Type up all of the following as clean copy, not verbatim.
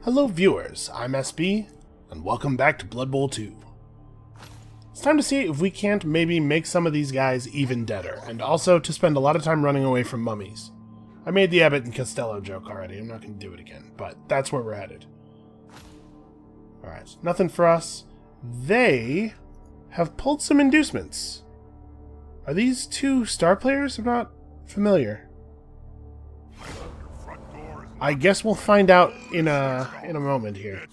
Hello viewers, I'm SB, and welcome back to Blood Bowl 2. It's time to see if we can't maybe make some of these guys even deader, and also to spend a lot of time running away from mummies. I made the Abbott and Costello joke already, I'm not going to do it again, but that's where we're headed. Alright, nothing for us. They have pulled some inducements. Are these two star players? I'm not familiar. I guess we'll find out in a moment here.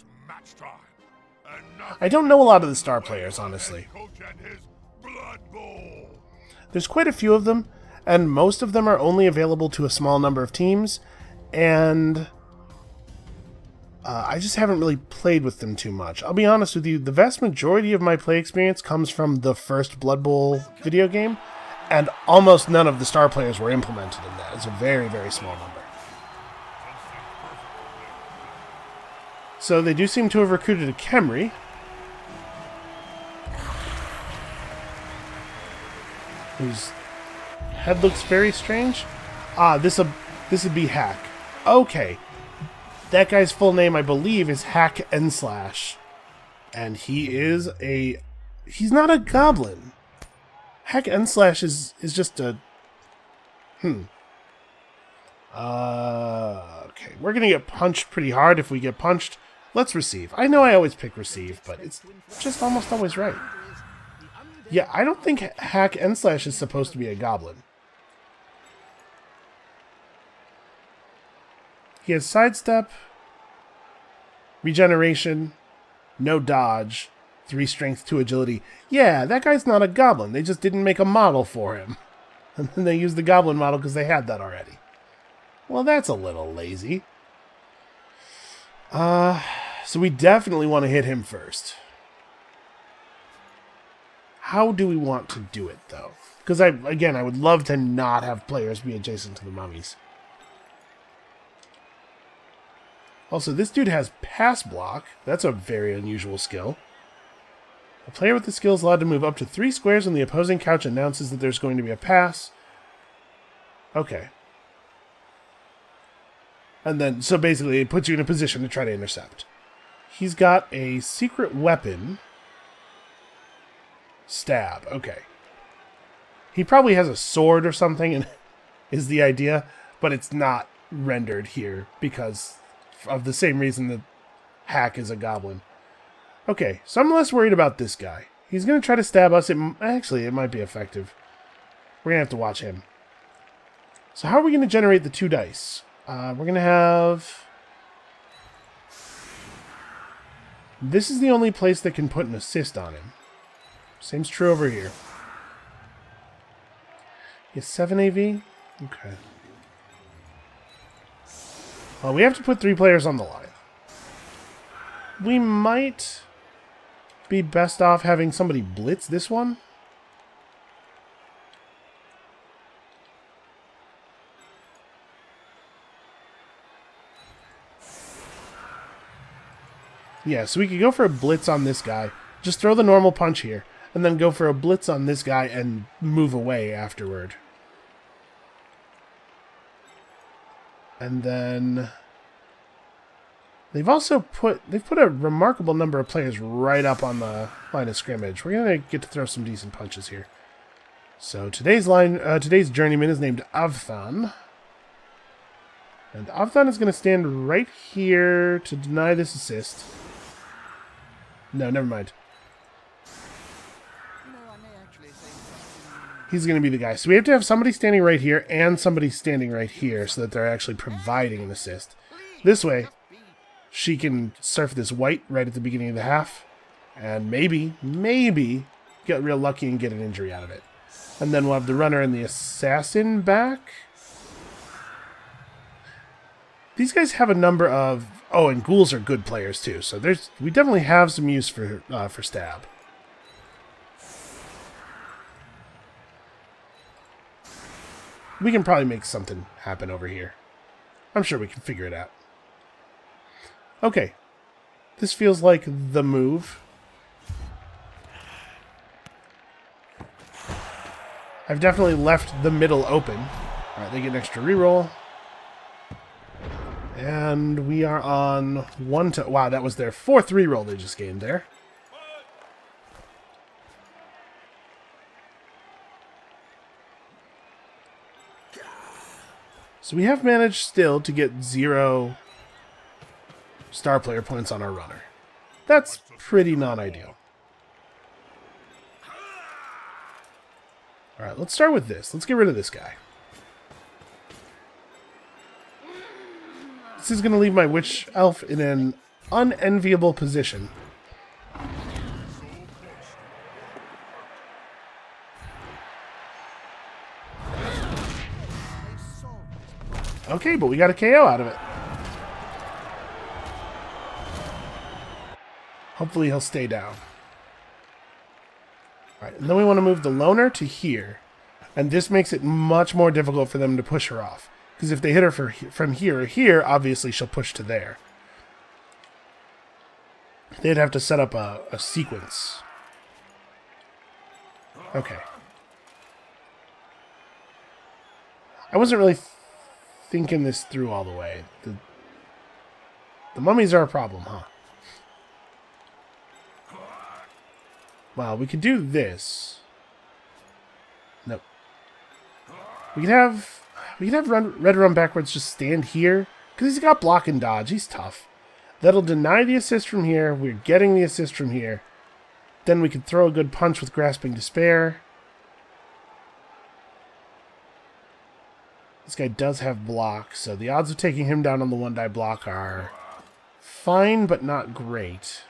I don't know a lot of the star players, honestly. There's quite a few of them, and most of them are only available to a small number of teams, and I just haven't really played with them too much. I'll be honest with you, the vast majority of my play experience comes from the first Blood Bowl video game, and almost none of the star players were implemented in that. It's a very, very small number. So they do seem to have recruited a Khemri. Whose head looks very strange. This would be Hack. Okay. That guy's full name, I believe, is Hack and Slash. And he's not a goblin. Hack and Slash is just a... Okay, we're gonna get punched pretty hard if we get punched. Let's receive. I know I always pick receive, but it's just almost always right. Yeah, I don't think Hack and Slash is supposed to be a goblin. He has sidestep, regeneration, no dodge, 3 strength, 2 agility. Yeah, that guy's not a goblin. They just didn't make a model for him. And then they used the goblin model because they had that already. Well, that's a little lazy. So we definitely want to hit him first. How do we want to do it, though? Because, I would love to not have players be adjacent to the mummies. Also, this dude has pass block. That's a very unusual skill. A player with the skill is allowed to move up to 3 squares when the opposing couch announces that there's going to be a pass. Okay. And then, so basically, it puts you in a position to try to intercept. He's got a secret weapon. Stab. Okay. He probably has a sword or something, and is the idea, but it's not rendered here because of the same reason that Hack is a goblin. Okay, so I'm less worried about this guy. He's going to try to stab us. Actually, it might be effective. We're going to have to watch him. So how are we going to generate the 2 dice? We're going to have... This is the only place that can put an assist on him. Same's true over here. He has 7 AV? Okay. Well, we have to put 3 players on the line. We might be best off having somebody blitz this one. Yeah, so we could go for a blitz on this guy. Just throw the normal punch here. And then go for a blitz on this guy and move away afterward. And then... They've put a remarkable number of players right up on the line of scrimmage. We're going to get to throw some decent punches here. So today's journeyman is named Avthan. And Avthan is going to stand right here to deny this assist. No, never mind. He's going to be the guy. So we have to have somebody standing right here and somebody standing right here so that they're actually providing an assist. This way, she can surf this white right at the beginning of the half and maybe get real lucky and get an injury out of it. And then we'll have the runner and the assassin back. These guys have a number of... Oh, and ghouls are good players too. So we definitely have some use for stab. We can probably make something happen over here. I'm sure we can figure it out. Okay. This feels like the move. I've definitely left the middle open. Alright, they get an extra reroll. And we are on 1 to... Wow, that was their 4th reroll they just gained there. So we have managed still to get 0 star player points on our runner. That's pretty non-ideal. Alright, let's start with this. Let's get rid of this guy. This is going to leave my witch elf in an unenviable position. Okay, but we got a KO out of it. Hopefully he'll stay down. Alright, and then we want to move the loner to here. And this makes it much more difficult for them to push her off. Because if they hit her from here or here, obviously she'll push to there. They'd have to set up a sequence. Okay. I wasn't really thinking this through all the way. The mummies are a problem, huh? Well, we could do this. Nope. We could have Red Run Backwards just stand here. Because he's got block and dodge. He's tough. That'll deny the assist from here. We're getting the assist from here. Then we could throw a good punch with Grasping Despair. This guy does have block, so the odds of taking him down on the 1-die block are fine, but not great.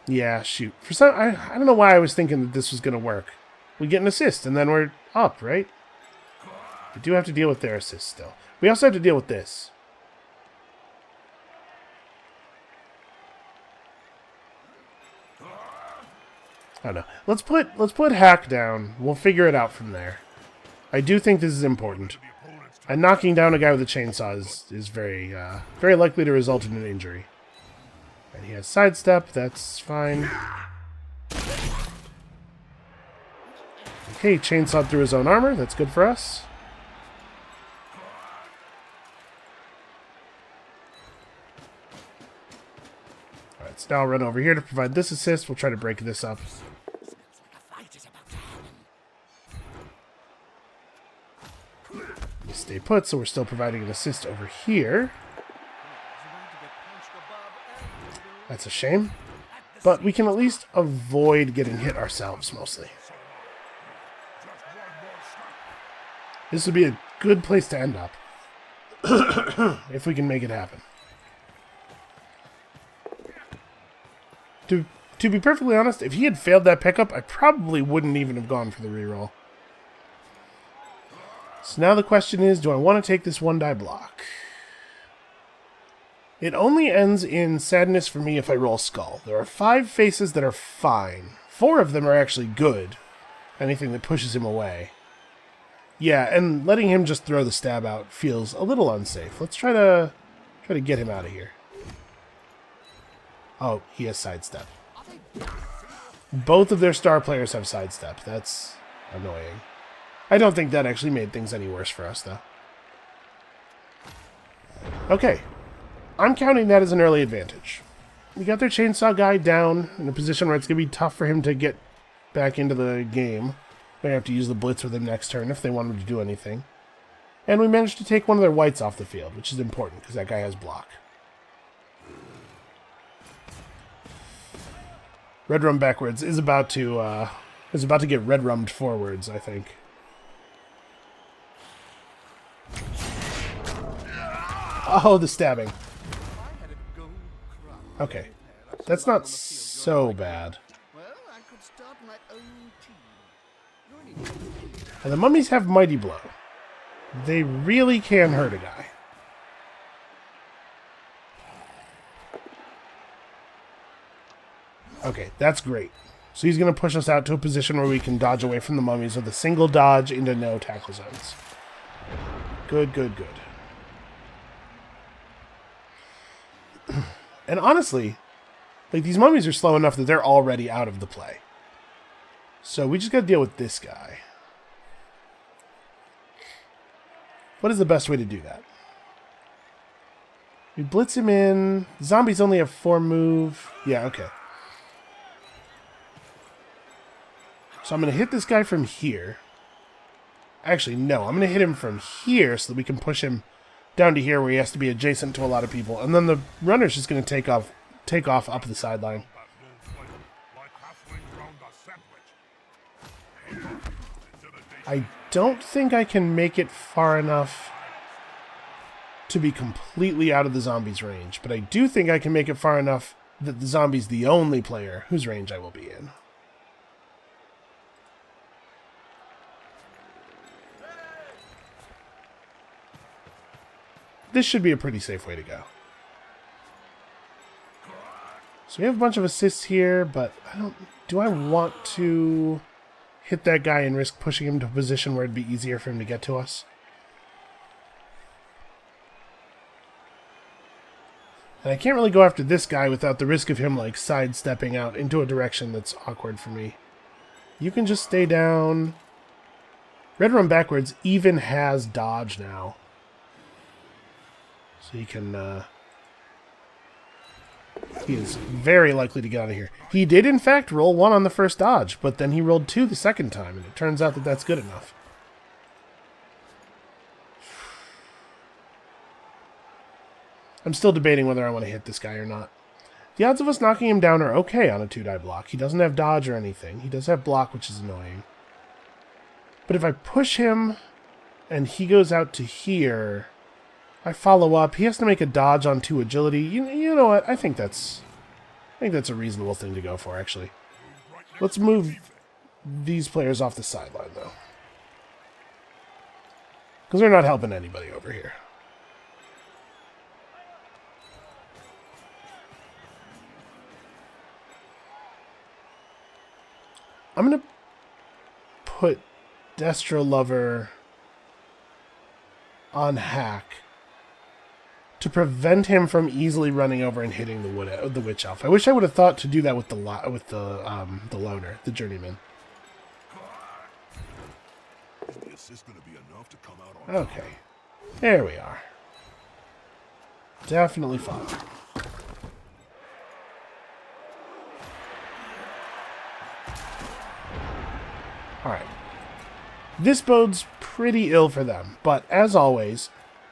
Yeah, shoot. For some, I don't know why I was thinking that this was going to work. We get an assist, and then we're up, right? We do have to deal with their assist still. We also have to deal with this. I don't know. Let's put Hack down. We'll figure it out from there. I do think this is important. And knocking down a guy with a chainsaw is very very likely to result in an injury. And he has sidestep. That's fine. Okay, chainsawed through his own armor. That's good for us. Alright, so now I'll run over here to provide this assist. We'll try to break this up. Stay put, so we're still providing an assist over here. That's a shame. But we can at least avoid getting hit ourselves, mostly. This would be a good place to end up. If we can make it happen. To be perfectly honest, if he had failed that pickup, I probably wouldn't even have gone for the reroll. So now the question is, do I want to take this 1-die block? It only ends in sadness for me if I roll Skull. There are 5 faces that are fine. 4 of them are actually good. Anything that pushes him away. Yeah, and letting him just throw the stab out feels a little unsafe. Let's try to get him out of here. Oh, he has sidestep. Both of their star players have sidestep. That's annoying. I don't think that actually made things any worse for us, though. Okay. I'm counting that as an early advantage. We got their chainsaw guy down in a position where it's going to be tough for him to get back into the game. They have to use the blitz with him next turn if they want him to do anything. And we managed to take one of their whites off the field, which is important because that guy has block. Red Rum Backwards is about to get red rummed forwards, I think. Oh, the stabbing. Okay. That's not so bad. And the mummies have Mighty Blow. They really can hurt a guy. Okay, that's great. So he's going to push us out to a position where we can dodge away from the mummies with a single dodge into no tackle zones. Good, good, good. And honestly, like, these mummies are slow enough that they're already out of the play. So we just got to deal with this guy. What is the best way to do that? We blitz him in. Zombies only have 4 move. Yeah, okay. So I'm going to hit this guy from here. Actually, no. I'm going to hit him from here so that we can push him down to here where he has to be adjacent to a lot of people. And then the runner's just going to take off up the sideline. I don't think I can make it far enough to be completely out of the zombie's range, but I do think I can make it far enough that the zombie's the only player whose range I will be in. This should be a pretty safe way to go. So we have a bunch of assists here, but do I want to hit that guy and risk pushing him to a position where it'd be easier for him to get to us? And I can't really go after this guy without the risk of him, like, sidestepping out into a direction that's awkward for me. You can just stay down. Red Run Backwards even has dodge now. So he can, he is very likely to get out of here. He did, in fact, roll 1 on the first dodge, but then he rolled 2 the second time, and it turns out that that's good enough. I'm still debating whether I want to hit this guy or not. The odds of us knocking him down are okay on a 2-die block. He doesn't have dodge or anything. He does have block, which is annoying. But if I push him and he goes out to here, I follow up. He has to make a dodge on 2 agility. You know what? I think that's a reasonable thing to go for, actually. Let's move these players off the sideline, though. Because they're not helping anybody over here. I'm going to put Destro Lover on Hack to prevent him from easily running over and hitting the Witch Elf. I wish I would have thought to do that with the loner, the Journeyman. Okay, there we are. Definitely fun. Alright. This bodes pretty ill for them, but as always,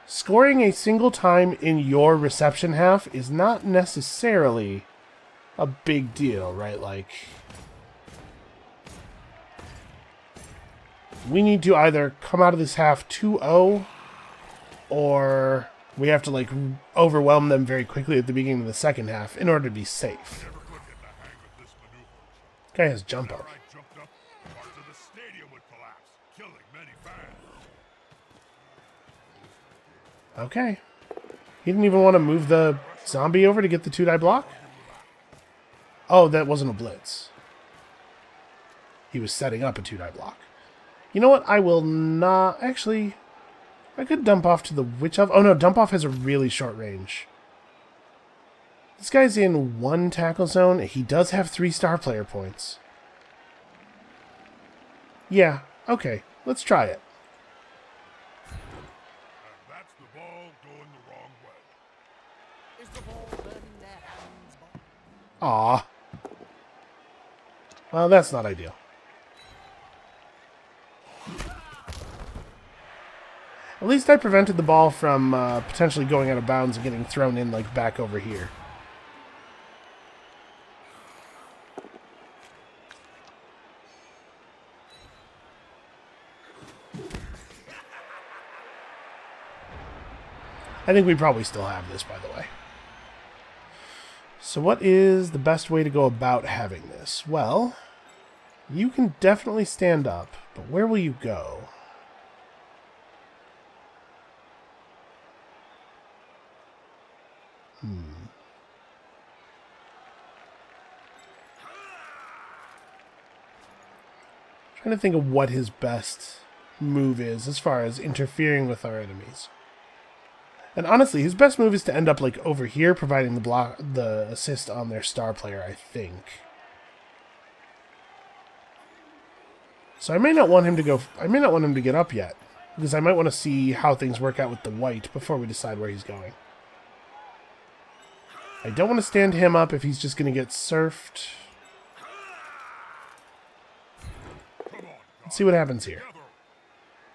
scoring a single time in your reception half is not necessarily a big deal, right? Like, we need to either come out of this half 2-0, or we have to, like, overwhelm them very quickly at the beginning of the second half in order to be safe. This guy has jump up. Okay. He didn't even want to move the zombie over to get the 2-die block? Oh, that wasn't a blitz. He was setting up a 2-die block. You know what? I will not... Actually, I could dump off to the Witch Elf. Oh no, dump off has a really short range. This guy's in 1 tackle zone. He does have 3 star player points. Yeah, okay. Let's try it. Aw. Well, that's not ideal. At least I prevented the ball from potentially going out of bounds and getting thrown in, like, back over here. I think we probably still have this, by the way. So what is the best way to go about having this? Well, you can definitely stand up, but where will you go? Trying to think of what his best move is as far as interfering with our enemies. And honestly, his best move is to end up, like, over here, providing the assist on their star player, I think. So I may not want him to go... I may not want him to get up yet. because I might want to see how things work out with the white before we decide where he's going. I don't want to stand him up if he's just going to get surfed. Let's see what happens here.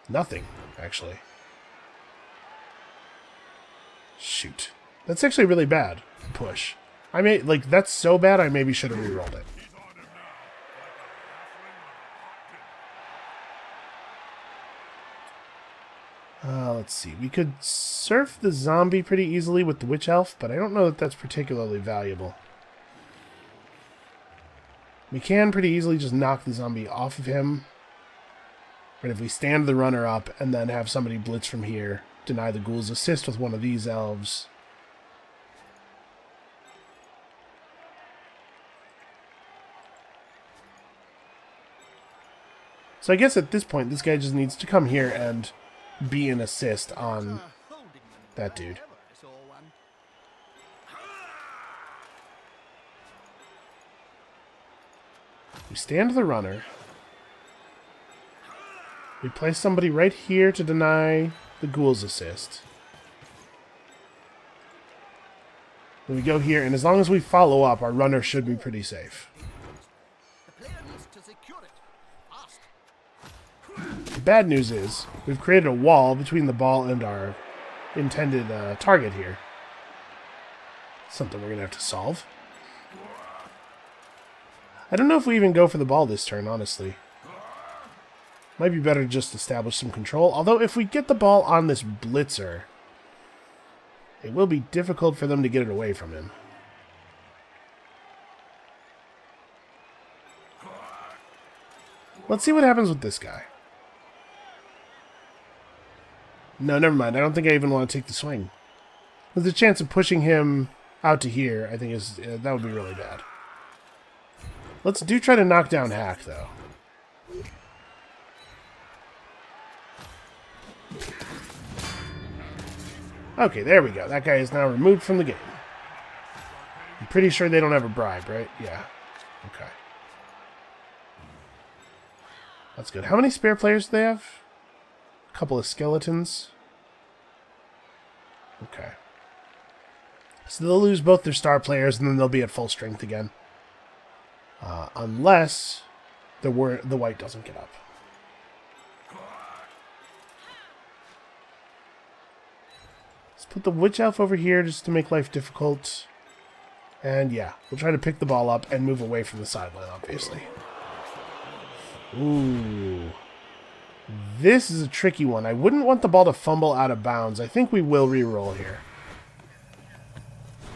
Nothing, actually. Shoot. That's actually really bad. Push. I may, like, that's so bad I maybe should have rerolled it. Let's see. We could surf the zombie pretty easily with the witch elf, but I don't know that that's particularly valuable. We can pretty easily just knock the zombie off of him. But if we stand the runner up and then have somebody blitz from here, deny the ghoul's assist with one of these elves. So I guess at this point, this guy just needs to come here and be an assist on that dude. We stand the runner. We place somebody right here to deny the ghoul's assist. Then we go here, and as long as we follow up, our runner should be pretty safe. The bad news is, we've created a wall between the ball and our intended target here. Something we're going to have to solve. I don't know if we even go for the ball this turn, honestly. Might be better to just establish some control. Although, if we get the ball on this blitzer, it will be difficult for them to get it away from him. Let's see what happens with this guy. No, never mind. I don't think I even want to take the swing. With the chance of pushing him out to here, I think that would be really bad. Let's try to knock down Hack, though. Okay, there we go. That guy is now removed from the game. I'm pretty sure they don't have a bribe, right? Yeah. Okay. That's good. How many spare players do they have? A couple of skeletons. Okay. So they'll lose both their star players, and then they'll be at full strength again. Unless the white doesn't get up. Let's put the witch elf over here just to make life difficult. And yeah, we'll try to pick the ball up and move away from the sideline, obviously. Ooh. This is a tricky one. I wouldn't want the ball to fumble out of bounds. I think we will reroll here.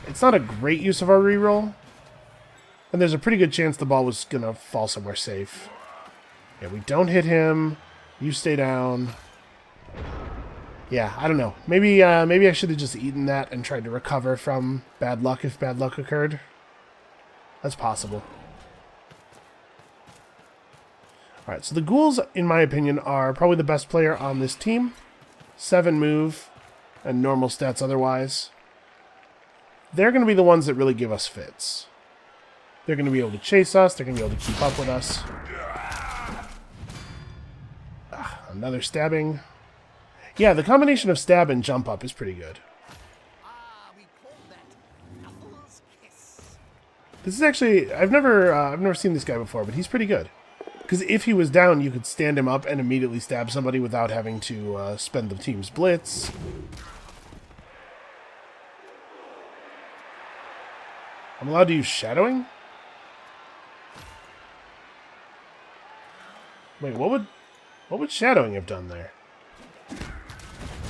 It's not a great use of our reroll. And there's a pretty good chance the ball was going to fall somewhere safe. Yeah, we don't hit him. You stay down. Yeah, I don't know. Maybe I should have just eaten that and tried to recover from bad luck if bad luck occurred. That's possible. Alright, so the ghouls, in my opinion, are probably the best player on this team. 7 move and normal stats otherwise. They're going to be the ones that really give us fits. They're going to be able to chase us. They're going to be able to keep up with us. Another stabbing. Yeah, the combination of stab and jump up is pretty good. This is actually... I've never seen this guy before, but he's pretty good. Because if he was down, you could stand him up and immediately stab somebody without having to spend the team's blitz. I'm allowed to use shadowing? Wait, what would shadowing have done there?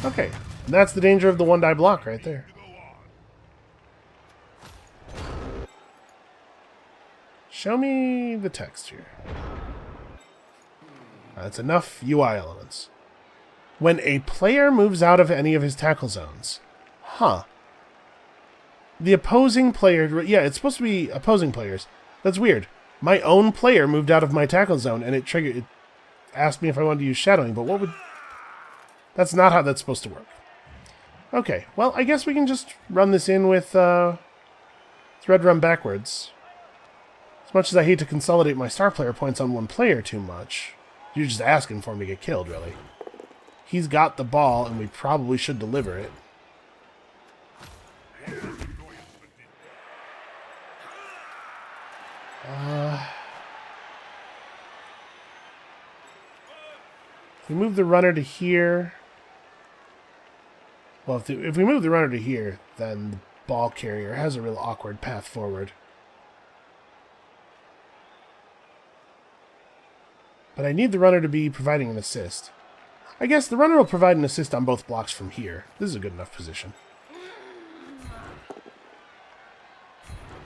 Okay, and that's the danger of the 1-die block right there. Show me the text here. That's enough UI elements. When a player moves out of any of his tackle zones. Huh. The opposing player... Yeah, it's supposed to be opposing players. That's weird. My own player moved out of my tackle zone, and it triggered... It asked me if I wanted to use shadowing, but what would... That's not how that's supposed to work. Okay, well, I guess we can just run this in with thread run backwards. As much as I hate to consolidate my star player points on one player too much... You're just asking for him to get killed, really. he's got the ball, and we probably should deliver it. If we move the runner to here... Well, if we move the runner to here, then the ball carrier has a real awkward path forward. But I need the runner to be providing an assist. I guess the runner will provide an assist on both blocks from here. This is a good enough position.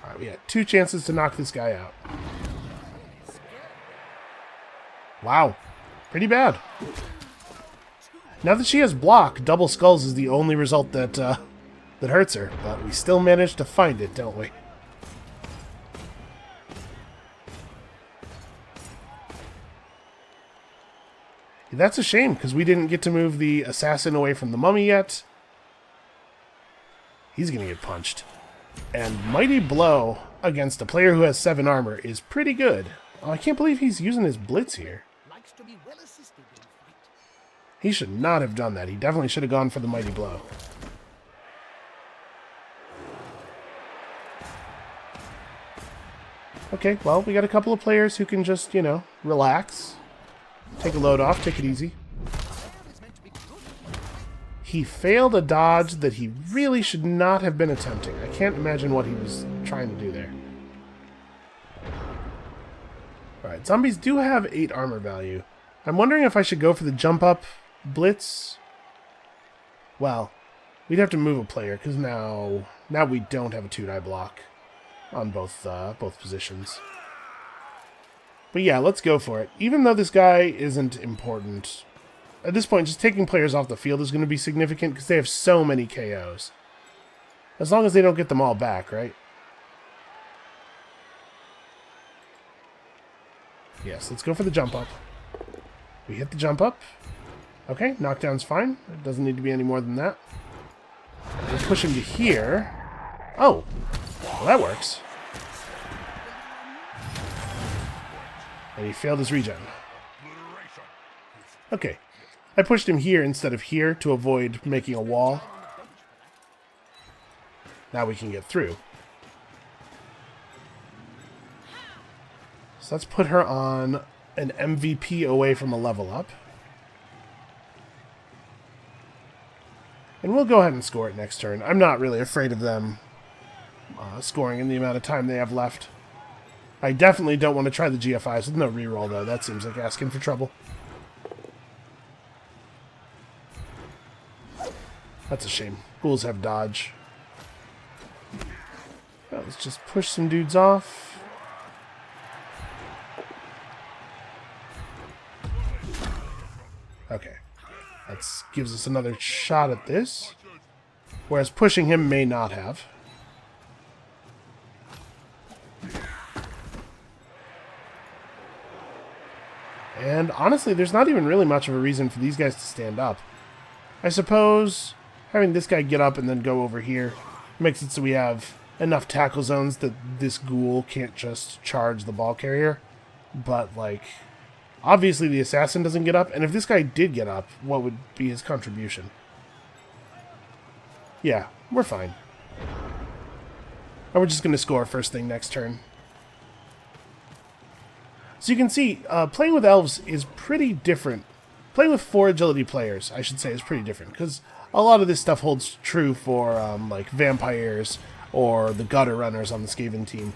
Alright, we got 2 chances to knock this guy out. Wow. Pretty bad. Now that she has block, double skulls is the only result that that hurts her. But we still managed to find it, don't we? That's a shame, because we didn't get to move the assassin away from the mummy yet. He's going to get punched. And Mighty Blow against a player who has 7 armor is pretty good. Oh, I can't believe he's using his blitz here. He should not have done that. He definitely should have gone for the Mighty Blow. Okay, well, we got a couple of players who can just, you know, relax. Take a load off, take it easy. He failed a dodge that he really should not have been attempting. I can't imagine what he was trying to do there. Alright, zombies do have 8 armor value. I'm wondering if I should go for the jump up blitz. Well, we'd have to move a player, because now we don't have a 2-die block on both positions. But yeah, let's go for it. Even though this guy isn't important, at this point, just taking players off the field is going to be significant because they have so many KOs. As long as they don't get them all back, right? Yes, let's go for the jump up. We hit the jump up. Okay, knockdown's fine. It doesn't need to be any more than that. We'll push him to here. Oh, well, that works. And he failed his regen. Okay. I pushed him here instead of here to avoid making a wall. Now we can get through. So let's put her on an MVP away from a level up. And we'll go ahead and score it next turn. I'm not really afraid of them scoring in the amount of time they have left. I definitely don't want to try the GFIs with no reroll, though. That seems like asking for trouble. That's a shame. Ghouls have dodge. Well, let's just push some dudes off. Okay. That gives us another shot at this. Whereas pushing him may not have. And honestly, there's not even really much of a reason for these guys to stand up. I suppose having this guy get up and then go over here makes it so we have enough tackle zones that this ghoul can't just charge the ball carrier. But, like, obviously the assassin doesn't get up, and if this guy did get up, what would be his contribution? Yeah, we're fine. And we're just going to score first thing next turn. So you can see, playing with elves is pretty different. Playing with 4 agility players, I should say, is pretty different, because a lot of this stuff holds true for, like, vampires or the gutter runners on the Skaven team.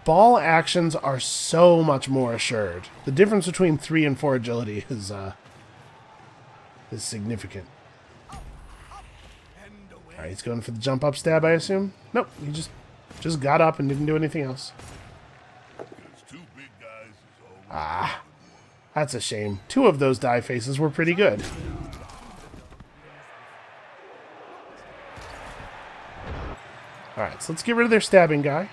Ball actions are so much more assured. The difference between 3 and 4 agility is significant. Alright, he's going for the jump up stab, I assume? Nope, he just got up and didn't do anything else. Ah, that's a shame. 2 of those die faces were pretty good. Alright, so let's get rid of their stabbing guy.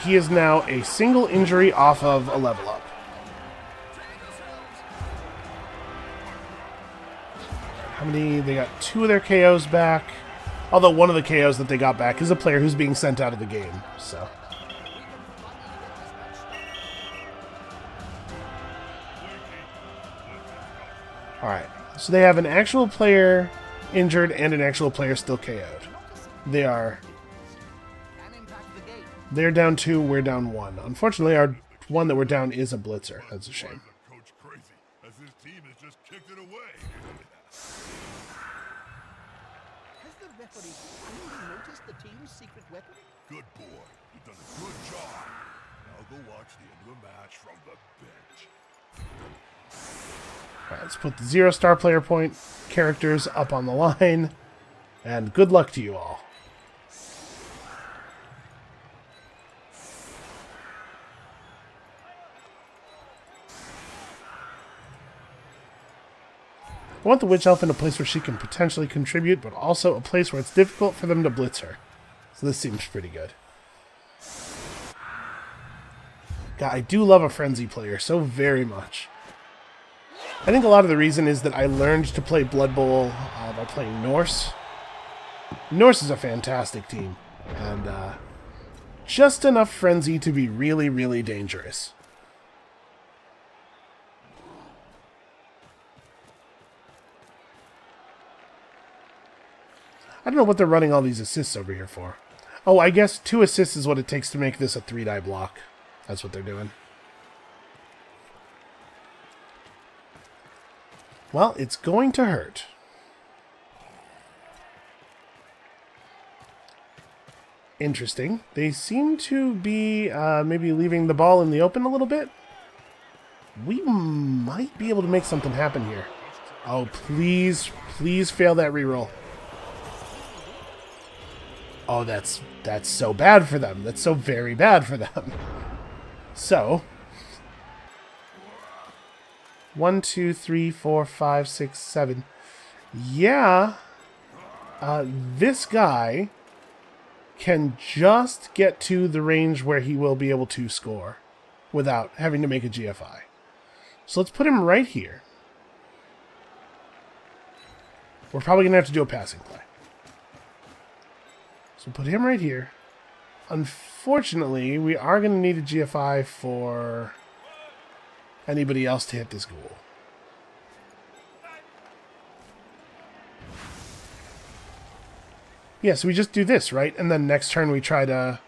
He is now a single injury off of a level up. How many? They got 2 of their KOs back. Although one of the KOs that they got back is a player who's being sent out of the game, so. Alright, so they have an actual player injured and an actual player still KO'd. They're down 2, we're down 1. Unfortunately, our one that we're down is a blitzer. That's a shame. Has the referee finally noticed the team's secret weapon? Good boy. You've done a good job. Now go watch the end of the match from the bench. Alright, let's put the 0-star player point characters up on the line. And good luck to you all. I want the Witch Elf in a place where she can potentially contribute, but also a place where it's difficult for them to blitz her. So this seems pretty good. God, I do love a Frenzy player so very much. I think a lot of the reason is that I learned to play Blood Bowl by playing Norse. Norse is a fantastic team, and just enough Frenzy to be really, really dangerous. I don't know what they're running all these assists over here for. Oh, I guess 2 assists is what it takes to make this a 3-die block. That's what they're doing. Well, it's going to hurt. Interesting. They seem to be maybe leaving the ball in the open a little bit. We might be able to make something happen here. Oh, please, please fail that reroll. Oh, that's so bad for them. That's so very bad for them. So, 1, 2, 3, 4, 5, 6, 7. Yeah, this guy can just get to the range where he will be able to score without having to make a GFI. So let's put him right here. We're probably going to have to do a passing play. So put him right here. Unfortunately, we are going to need a GFI for anybody else to hit this goal. Yeah, so we just do this, right? And then next turn we try to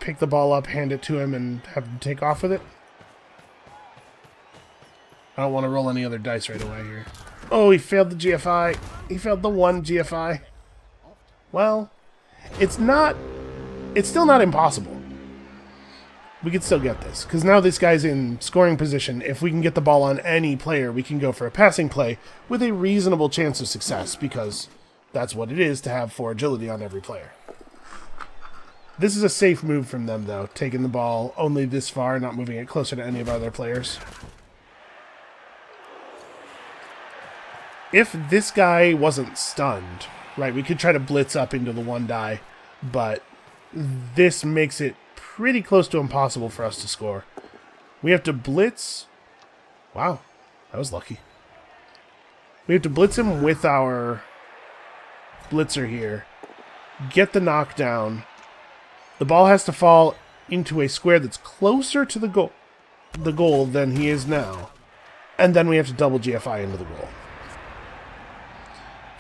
pick the ball up, hand it to him, and have him take off with it. I don't want to roll any other dice right away here. Oh, he failed the GFI. He failed the 1 GFI. Well, it's still not impossible. We could still get this, because now this guy's in scoring position. If we can get the ball on any player, we can go for a passing play with a reasonable chance of success, because that's what it is to have 4 agility on every player. This is a safe move from them, though, taking the ball only this far, not moving it closer to any of our other players. If this guy wasn't stunned, right, we could try to blitz up into the 1 die, but this makes it pretty close to impossible for us to score. We have to blitz. Wow, that was lucky. We have to blitz him with our blitzer here. Get the knockdown. The ball has to fall into a square that's closer to the goal than he is now. And then we have to double GFI into the goal.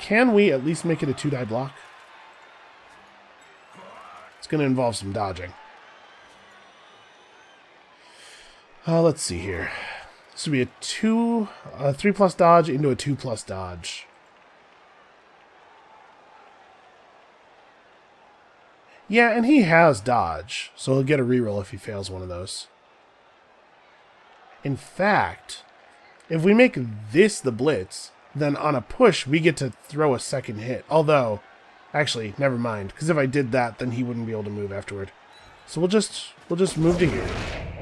Can we at least make it a 2-die block? It's going to involve some dodging. Let's see here. This would be a 3+ dodge into a 2+ dodge. Yeah, and he has dodge, so he'll get a reroll if he fails one of those. In fact, if we make this the blitz, then on a push, we get to throw a second hit. Although, actually, never mind, because if I did that, then he wouldn't be able to move afterward. So we'll just move to here.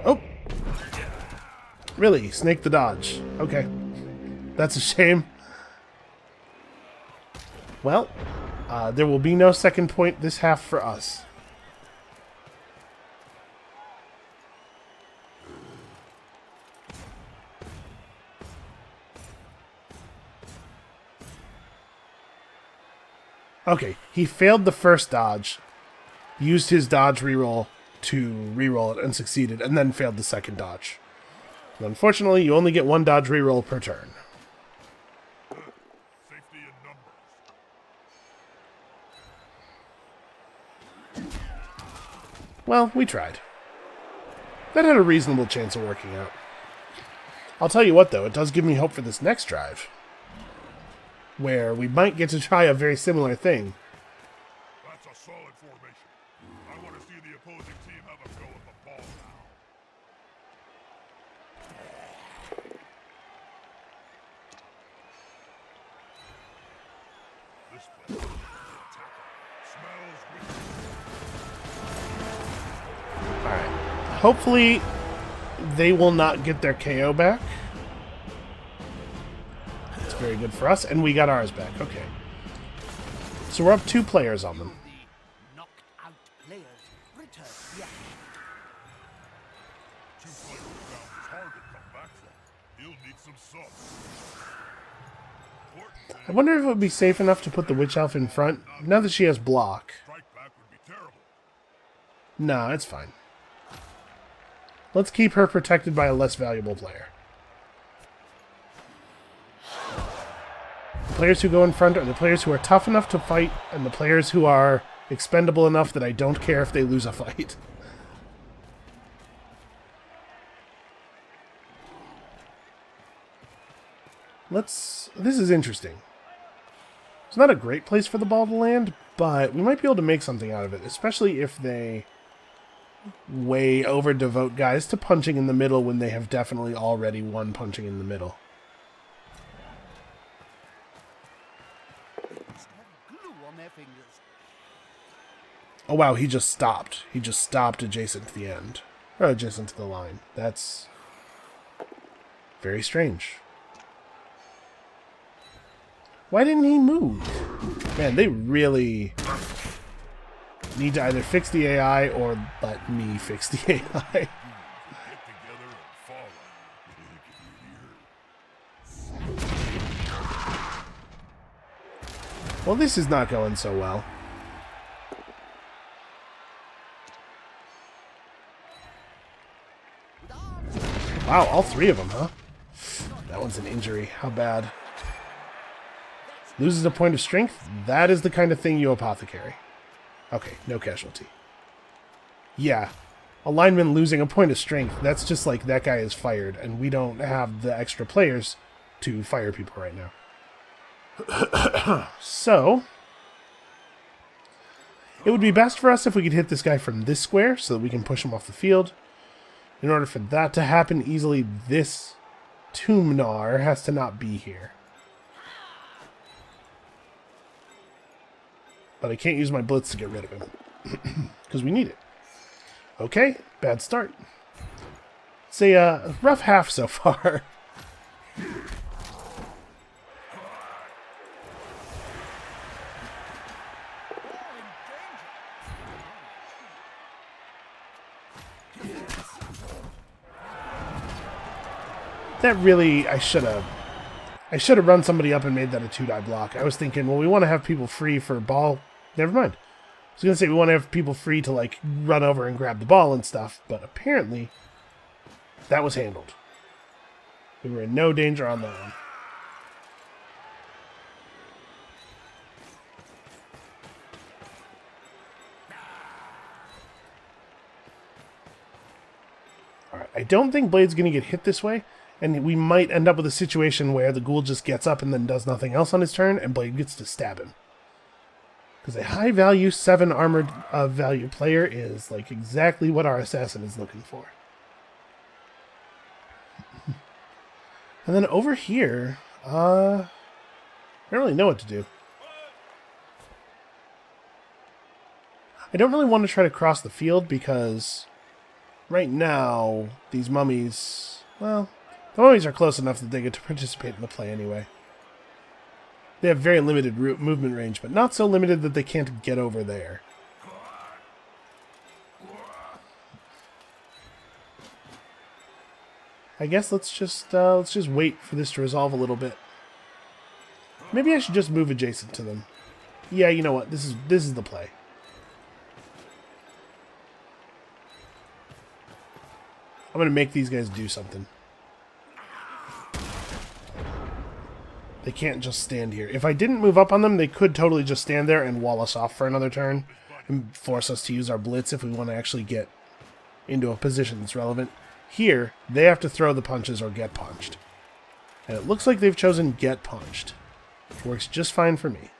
Oh! Really? Snake the dodge. Okay. That's a shame. Well, there will be no second point this half for us. Okay, he failed the first dodge, used his dodge reroll to reroll it and succeeded, and then failed the second dodge. And unfortunately, you only get 1 dodge reroll per turn. Well, we tried. That had a reasonable chance of working out. I'll tell you what, though, it does give me hope for this next drive, where we might get to try a very similar thing. That's a solid formation. I want to see the opposing team have a go at the ball now. This place is attacker. Smells wicked. Alright. Hopefully, they will not get their KO back. That's very good for us. And we got ours back. Okay. So we're up 2 players on them. The knocked out players return yet. 2 players down is hard to come back from. He'll need some subs. Important I wonder if it would be safe enough to put the Witch Elf in front, now that she has block. strike back would be terrible. No, it's fine. Let's keep her protected by a less valuable player. The players who go in front are the players who are tough enough to fight, and the players who are expendable enough that I don't care if they lose a fight. This is interesting. It's not a great place for the ball to land, but we might be able to make something out of it, especially if they way over devote guys to punching in the middle when they have definitely already won punching in the middle. They must have glue on their fingers. Oh wow, he just stopped. He just stopped adjacent to the end. Or adjacent to the line. That's very strange. Why didn't he move? Man, they really need to either fix the AI or let me fix the AI. Get together and fall on it. Well, this is not going so well. Wow, all 3 of them, huh? That one's an injury. How bad? Loses a point of strength? That is the kind of thing you apothecary. Okay, no casualty. Yeah, a lineman losing a point of strength, that's just like that guy is fired, and we don't have the extra players to fire people right now. So, it would be best for us if we could hit this guy from this square so that we can push him off the field. In order for that to happen easily, this Tumnar has to not be here. But I can't use my blitz to get rid of him. Because we need it. Okay, bad start. It's a rough half so far. That really, I should have run somebody up and made that a 2-die block. I was thinking, well, we want to have people free for ball. Never mind. I was going to say we want to have people free to, like, run over and grab the ball and stuff, but apparently that was handled. We were in no danger on that one. Alright, I don't think Blade's going to get hit this way, and we might end up with a situation where the ghoul just gets up and then does nothing else on his turn, and Blade gets to stab him. Because a high-value 7 armored value player is like exactly what our assassin is looking for. And then over here, I don't really know what to do. I don't really want to try to cross the field because right now, these mummies, well, the mummies are close enough that they get to participate in the play anyway. They have very limited movement range, but not so limited that they can't get over there. I guess let's just wait for this to resolve a little bit. Maybe I should just move adjacent to them. Yeah, you know what? This is the play. I'm gonna make these guys do something. They can't just stand here. If I didn't move up on them, they could totally just stand there and wall us off for another turn. and force us to use our blitz if we want to actually get into a position that's relevant. Here, they have to throw the punches or get punched. And it looks like they've chosen get punched. Works just fine for me.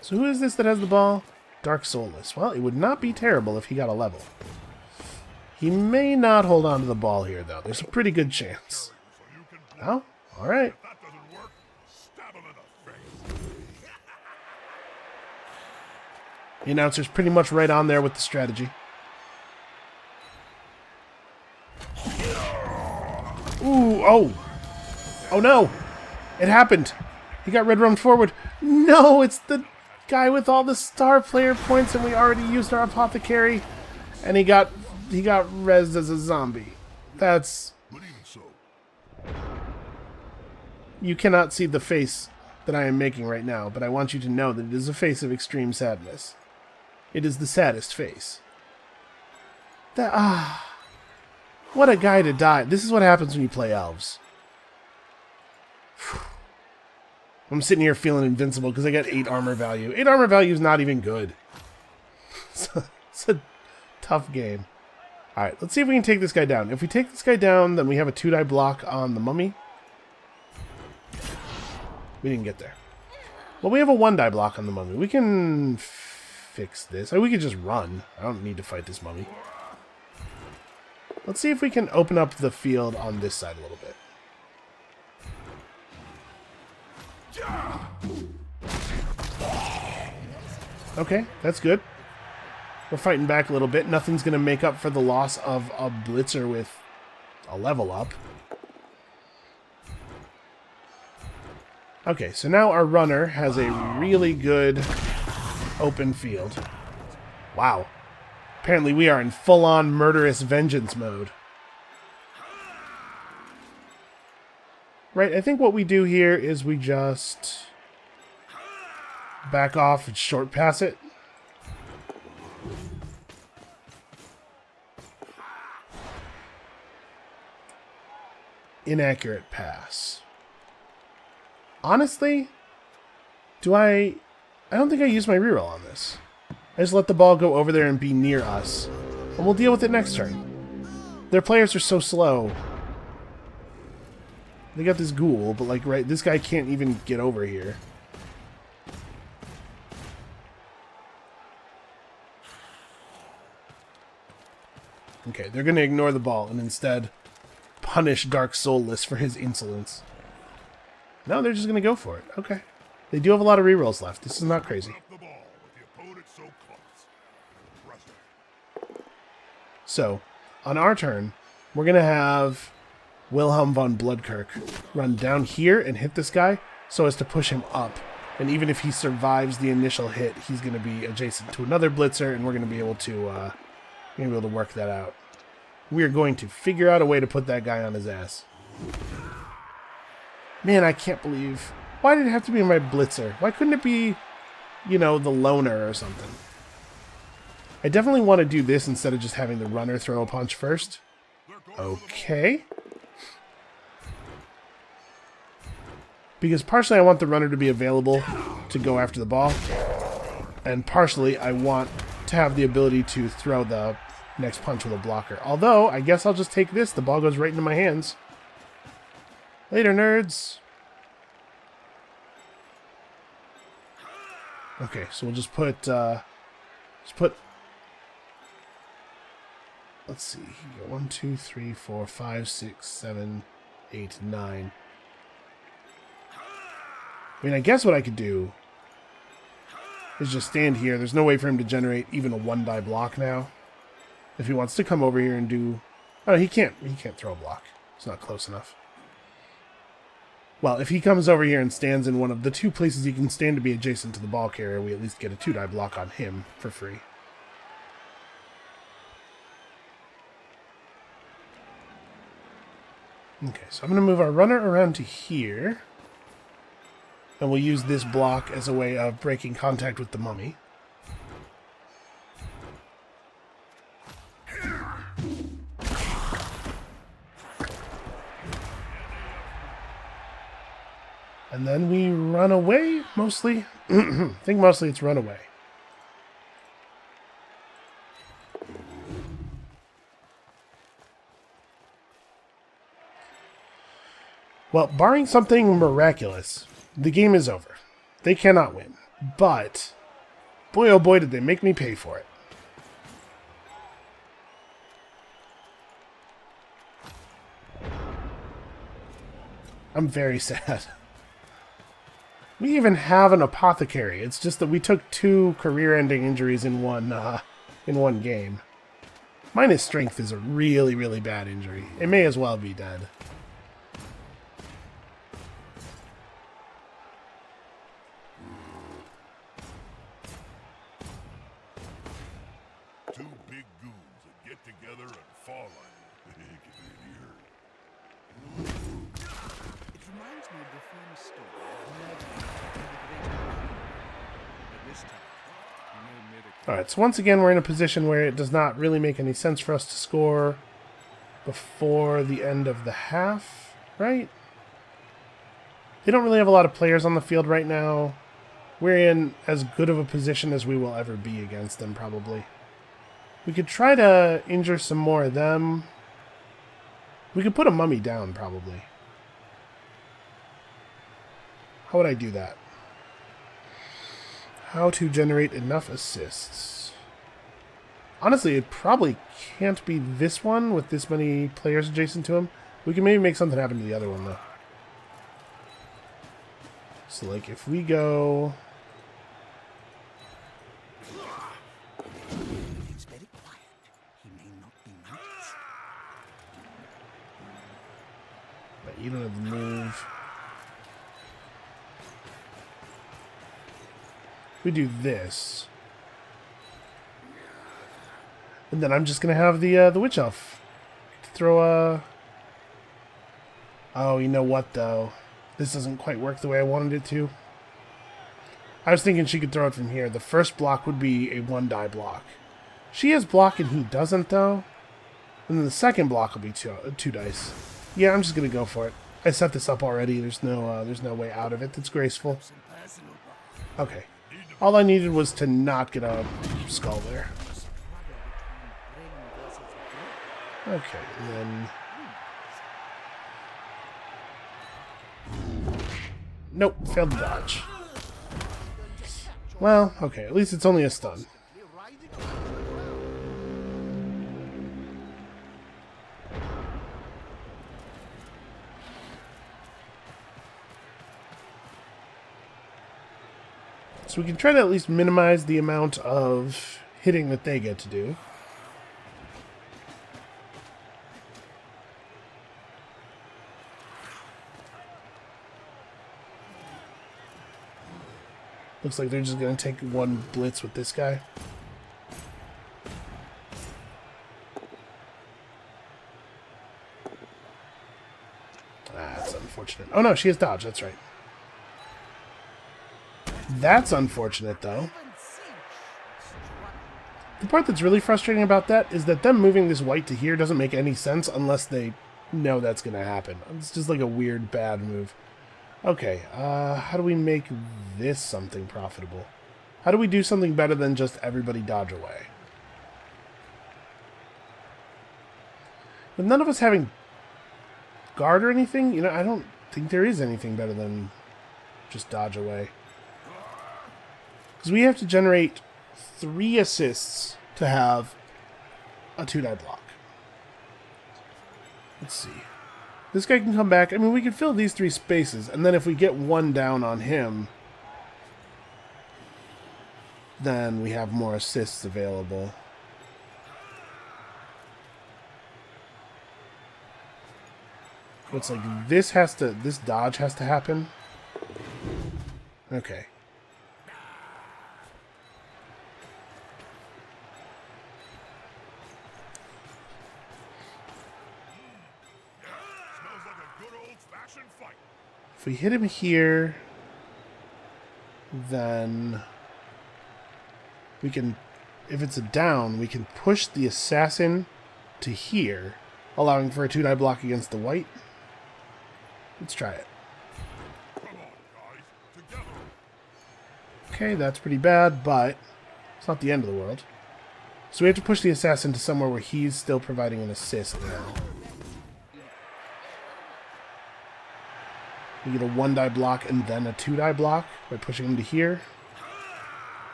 So who is this that has the ball? Dark Soulless. Well, it would not be terrible if he got a level. He may not hold on to the ball here, though. There's a pretty good chance. Oh, all right. If that doesn't work, stab him in the face. The announcer's pretty much right on there with the strategy. Ooh, oh. Oh, no. It happened. He got red rummed forward. No, it's the guy with all the star player points, and we already used our apothecary, and he got rezzed as a zombie. That's... But even so, You cannot see the face that I am making right now, but I want you to know that it is a face of extreme sadness. It is the saddest face. What a guy to die. This is what happens when you play elves. I'm sitting here feeling invincible because I got 8 armor value. 8 armor value is not even good. It's a tough game. Alright, let's see if we can take this guy down. If we take this guy down, then we have a 2-die block on the mummy. We didn't get there. Well, we have a 1-die block on the mummy. We can fix this. We could just run. I don't need to fight this mummy. Let's see if we can open up the field on this side a little bit. Okay, that's good. We're fighting back a little bit. Nothing's going to make up for the loss of a blitzer with a level up. Okay, so now our runner has a really good open field. Wow. Apparently we are in full-on murderous vengeance mode. Right, I think what we do here is we just back off and short pass it. Inaccurate pass. Honestly, I don't think I used my reroll on this. I just let the ball go over there and be near us. And we'll deal with it next turn. Their players are so slow. They got this ghoul, but like, right, this guy can't even get over here. Okay, they're going to ignore the ball and instead punish Dark Soulless for his insolence. No, they're just going to go for it. Okay. They do have a lot of rerolls left. This is not crazy. up the ball with the opponent so close. Impressive. So, on our turn, we're going to have Wilhelm von Bloodkirk run down here and hit this guy so as to push him up. And even if he survives the initial hit, he's going to be adjacent to another blitzer, and we're going to be able to work that out. We are going to figure out a way to put that guy on his ass. Man, I can't believe... Why did it have to be my blitzer? Why couldn't it be, you know, the loner or something? I definitely want to do this instead of just having the runner throw a punch first. Okay. Because partially I want the runner to be available to go after the ball. And partially I want to have the ability to throw the next punch with a blocker. Although, I guess I'll just take this. The ball goes right into my hands. Later, nerds. Okay, so we'll just put, let's see here. 1, 2, 3, 4, 5, 6, 7, 8, 9. I mean, I guess what I could do is just stand here. There's no way for him to generate even a 1-die block now. If he wants to come over here and do... Oh, he can't throw a block. It's not close enough. Well, if he comes over here and stands in one of the 2 places he can stand to be adjacent to the ball carrier, we at least get a 2-die block on him for free. Okay, so I'm going to move our runner around to here. And we'll use this block as a way of breaking contact with the mummy. And then we run away, mostly. I think mostly it's run away. Well, barring something miraculous, the game is over. They cannot win. But, boy oh boy did they make me pay for it. I'm very sad. We even have an apothecary. It's just that we took 2 career-ending injuries in one game. Minus strength is a really, really bad injury. It may as well be dead. Two big goons that get together and fall on you. It reminds me of the famous story of Merlin and the Great Lion. But this time, no miracle. Alright, so once again we're in a position where it does not really make any sense for us to score before the end of the half, right? They don't really have a lot of players on the field right now. We're in as good of a position as we will ever be against them, probably. We could try to injure some more of them. We could put a mummy down, probably. How would I do that? How to generate enough assists. Honestly, it probably can't be this one with this many players adjacent to him. We can maybe make something happen to the other one, though. So, like, if we go... He's very quiet. He may not be noticed. But you don't have the move. We do this. And then I'm just going to have the witch elf throw a... Oh, you know what, though? This doesn't quite work the way I wanted it to. I was thinking she could throw it from here. The first block would be a 1-die block. She has block and he doesn't, though. And then the second block will be two dice. Yeah, I'm just going to go for it. I set this up already. There's no way out of it that's graceful. Okay. All I needed was to not get a skull there. Okay, and then... Nope, failed to dodge. Well, okay, at least it's only a stun. So we can try to at least minimize the amount of hitting that they get to do. Looks like they're just going to take one blitz with this guy. That's unfortunate. Oh no, she has dodge, that's right. That's unfortunate, though. The part that's really frustrating about that is that them moving this white to here doesn't make any sense unless they know that's going to happen. It's just like a weird, bad move. Okay, how do we make this something profitable? How do we do something better than just everybody dodge away? With none of us having guard or anything, you know, I don't think there is anything better than just dodge away. Because we have to generate 3 assists to have a 2-die block. Let's see. This guy can come back. I mean, we can fill these 3 spaces, and then if we get 1 down on him, then we have more assists available. Looks like this dodge has to happen. Okay. If we hit him here, then we can, if it's a down, we can push the assassin to here, allowing for a 2-die block against the white. Let's try it. Okay, that's pretty bad, but it's not the end of the world. So we have to push the assassin to somewhere where he's still providing an assist now. We get a 1-die block and then a 2-die block by pushing him to here.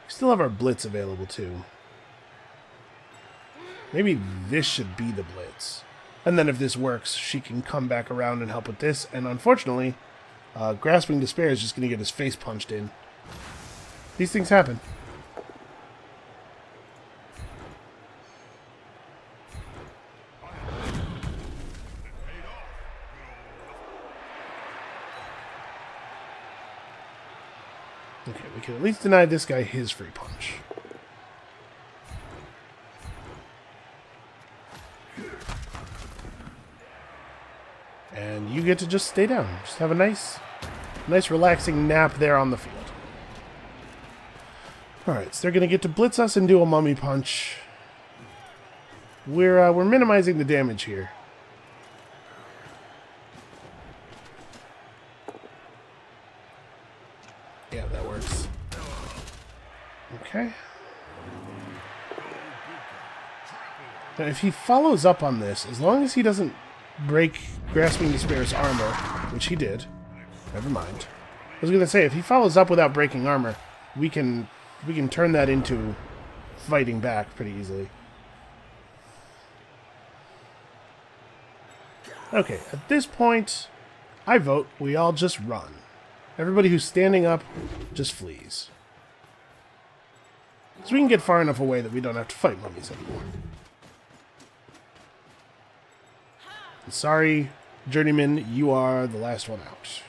We still have our blitz available too. Maybe this should be the blitz. And then if this works, she can come back around and help with this. And unfortunately, Grasping Despair is just going to get his face punched in. These things happen. Okay, we can at least deny this guy his free punch. And you get to just stay down. Just have a nice relaxing nap there on the field. Alright, so they're going to get to blitz us and do a mummy punch. We're minimizing the damage here. Yeah, that works. Okay. Now, if he follows up on this, as long as he doesn't break Grasping Despair's armor, which he did. Never mind. I was going to say, if he follows up without breaking armor, we can turn that into fighting back pretty easily. Okay, at this point, I vote we all just run. Everybody who's standing up just flees. So we can get far enough away that we don't have to fight mummies anymore. Sorry, Journeyman, you are the last one out.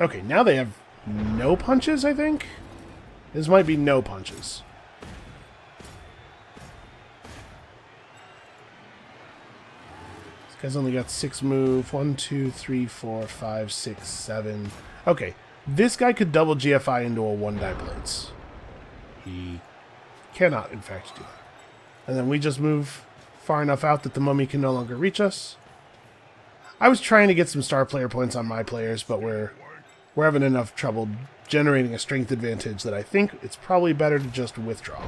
Okay, now they have no punches, I think? This might be no punches. This guy's only got 6 move. 1, 2, 3, 4, 5, 6, 7. Okay, this guy could double GFI into a 1-die blitz. He cannot, in fact, do that. And then we just move far enough out that the mummy can no longer reach us. I was trying to get some star player points on my players, but we're having enough trouble generating a strength advantage that I think it's probably better to just withdraw.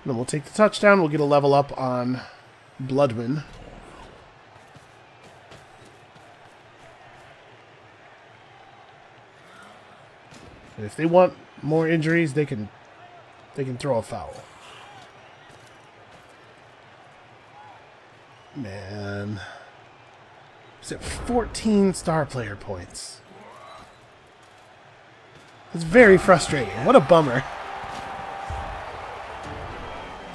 Then we'll take the touchdown. We'll get a level up on Bloodman. And if they want more injuries, they can throw a foul. Man. Is it 14 star player points? It's very frustrating. What a bummer.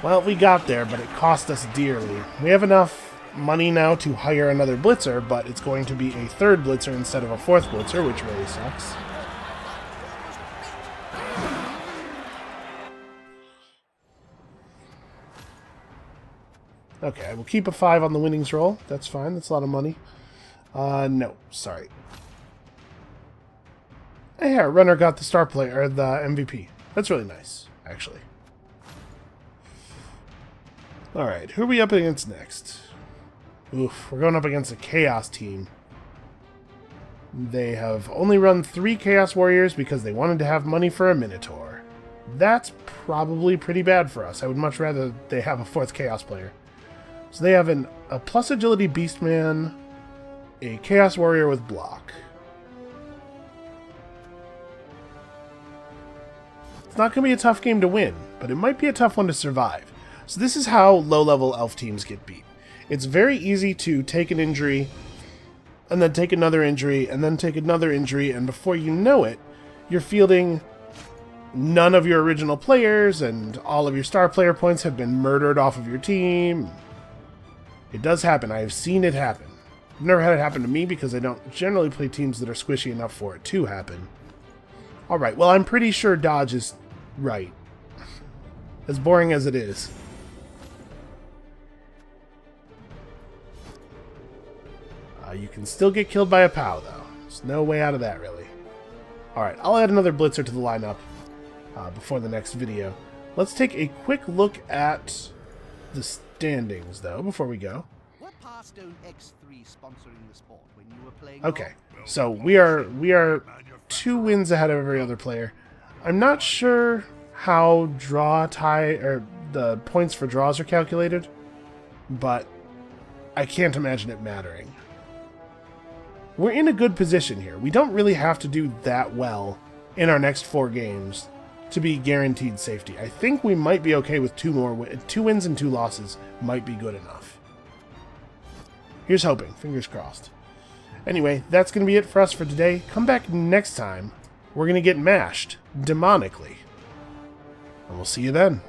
Well, we got there, but it cost us dearly. We have enough money now to hire another blitzer, but it's going to be a 3rd blitzer instead of a 4th blitzer, which really sucks. Okay, I will keep a 5 on the winnings roll. That's fine. That's a lot of money. No, sorry. Hey, our runner got the star player, or the MVP. That's really nice, actually. Alright, who are we up against next? Oof, we're going up against a Chaos team. They have only run 3 Chaos Warriors because they wanted to have money for a Minotaur. That's probably pretty bad for us. I would much rather they have a 4th Chaos player. So they have a plus agility Beastman, a Chaos Warrior with block. It's not going to be a tough game to win, but it might be a tough one to survive. So this is how low-level elf teams get beat. It's very easy to take an injury, and then take another injury, and then take another injury, and before you know it, you're fielding none of your original players, and all of your star player points have been murdered off of your team. It does happen. I have seen it happen. I've never had it happen to me because I don't generally play teams that are squishy enough for it to happen. Alright, well, I'm pretty sure dodge is right. As boring as it is. You can still get killed by a POW, though. There's no way out of that, really. Alright, I'll add another blitzer to the lineup before the next video. Let's take a quick look at the standings, though, before we go. Hearthstone X3 sponsoring the sport when you were playing? Okay, so we are 2 wins ahead of every other player. I'm not sure how the points for draws are calculated, but I can't imagine it mattering. We're in a good position here. We don't really have to do that well in our next 4 games to be guaranteed safety. I think we might be okay with 2 wins and 2 losses might be good enough. Here's hoping. Fingers crossed. Anyway, that's going to be it for us for today. Come back next time. We're going to get mashed demonically. And we'll see you then.